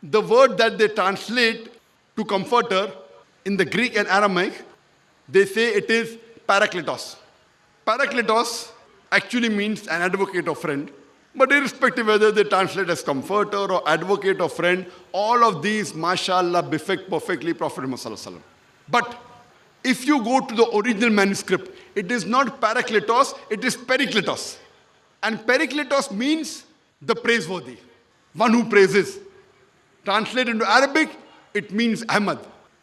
The word that they translate to comforter in the Greek and Aramaic, they say it is parakletos. Parakletos actually means an advocate or friend. But irrespective whether they translate as comforter or advocate or friend, all of these, mashallah, befit perfectly Prophet Muhammad. But if you go to the original manuscript, it is not parakletos, it is perikletos. And perikletos means the praiseworthy, one who praises. Translated into Arabic, it means Ahmad,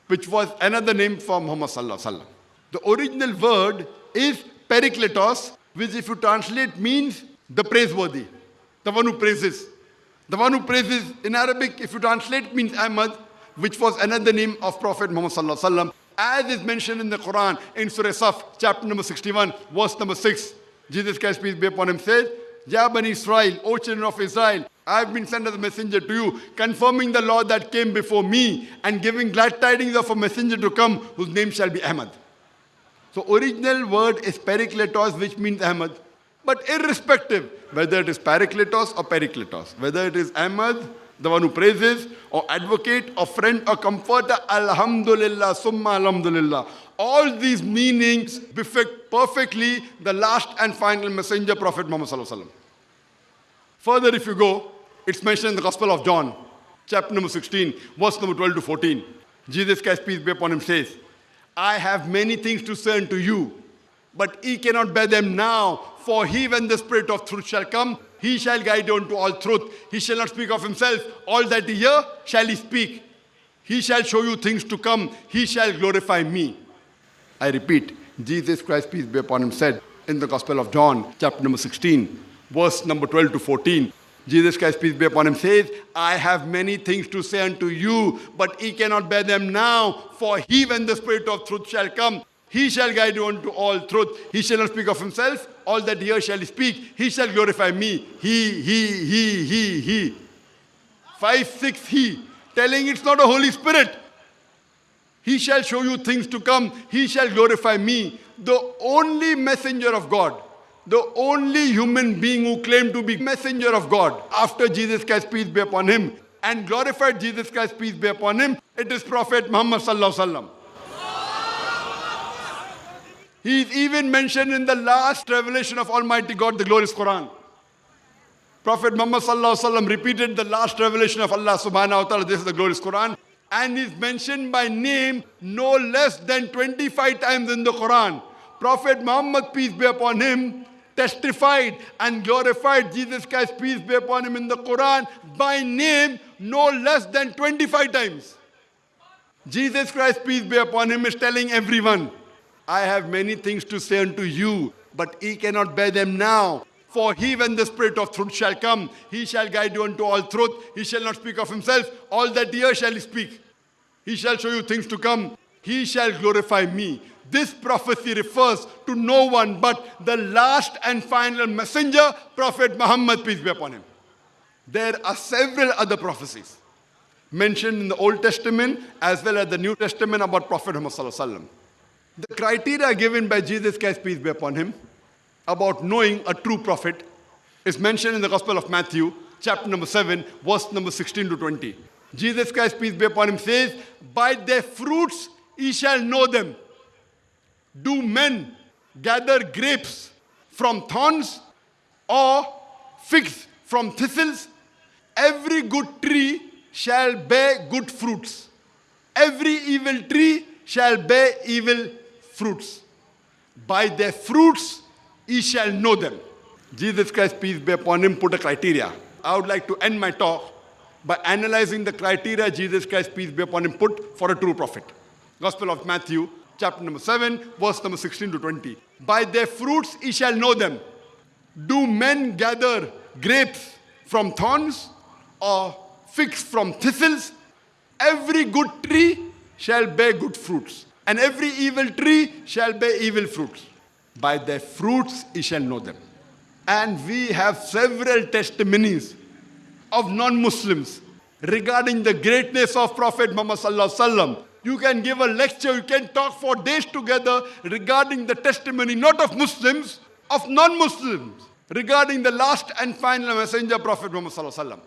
which was another name for Muhammad sallallahu alaihi wasallam. The original word is perikletos, which if you translate means the praiseworthy, the one who praises. The one who praises in Arabic, if you translate, means Ahmad, which was another name of Prophet Muhammad sallallahu alaihi wasallam, as is mentioned in the Quran in Surah Saf, chapter number 61, verse number 6. Jesus Christ, peace be upon him, says, Ya Bani Israel, O children of Israel, I have been sent as a messenger to you, confirming the law that came before me and giving glad tidings of a messenger to come, whose name shall be Ahmad. So original word is perikletos, which means Ahmad. But irrespective, whether it is parakletos or perikletos, whether it is Ahmad, the one who praises, or advocate, or friend, or comforter, alhamdulillah, summa alhamdulillah. All these meanings befit perfectly the last and final messenger, Prophet Muhammad sallallahu alaihi wasallam. Further, if you go, it's mentioned in the Gospel of John, chapter number 16, verse number 12 to 14. Jesus Christ, peace be upon him, says, I have many things to say unto you, but ye cannot bear them now. For he, when the Spirit of truth shall come, he shall guide you unto all truth. He shall not speak of himself. All that he hear shall he speak. He shall show you things to come. He shall glorify me. I repeat, Jesus Christ, peace be upon him, said in the Gospel of John, chapter number 16, verse number 12 to 14. Jesus Christ, peace be upon him, says, I have many things to say unto you, but ye cannot bear them now. For he, when the Spirit of truth shall come, he shall guide you unto all truth. He shall not speak of himself. All that he shall speak. He shall glorify me. He. 5, 6, he. Telling it's not a Holy Spirit. He shall show you things to come. He shall glorify me. The only messenger of God. The only human being who claimed to be messenger of God after Jesus Christ, peace be upon him, and glorified Jesus Christ, peace be upon him, it is Prophet Muhammad sallallahu alaihi wasallam. He is even mentioned in the last revelation of Almighty God, the glorious Quran. Prophet Muhammad sallallahu alaihi wasallam repeated the last revelation of Allah subhanahu wa ta'ala, this is the glorious Quran, and is mentioned by name no less than 25 times in the Quran. Prophet Muhammad, peace be upon him, testified and glorified Jesus Christ, peace be upon him, in the Quran by name no less than 25 times. Jesus Christ, peace be upon him, is telling everyone, I have many things to say unto you, but ye cannot bear them now. For he, when the Spirit of truth shall come, he shall guide you unto all truth. He shall not speak of himself. All that he shall speak. He shall show you things to come. He shall glorify me. This prophecy refers to no one but the last and final messenger, Prophet Muhammad, peace be upon him. There are several other prophecies mentioned in the Old Testament as well as the New Testament about Prophet Muhammad sallallahu alaihi wasallam. The criteria given by Jesus Christ, peace be upon him, about knowing a true prophet is mentioned in the Gospel of Matthew, chapter number 7, verse number 16 to 20. Jesus Christ, peace be upon him, says, by their fruits ye shall know them. Do men gather grapes from thorns or figs from thistles? Every good tree shall bear good fruits. Every evil tree shall bear evil fruits. By their fruits ye shall know them. Jesus Christ, peace be upon him, put a criteria. I would like to end my talk by analyzing the criteria Jesus Christ, peace be upon him, put for a true prophet. Gospel of Matthew, chapter number 7, verse number 16 to 20. By their fruits ye shall know them. Do men gather grapes from thorns or figs from thistles? Every good tree shall bear good fruits, and every evil tree shall bear evil fruits. By their fruits ye shall know them. And we have several testimonies of non-Muslims regarding the greatness of Prophet Muhammad sallallahu alaihi wasallam. You can give a lecture, you can talk for days together regarding the testimony not of Muslims, of non-Muslims, regarding the last and final messenger, Prophet Muhammad sallallahu alaihi wasallam.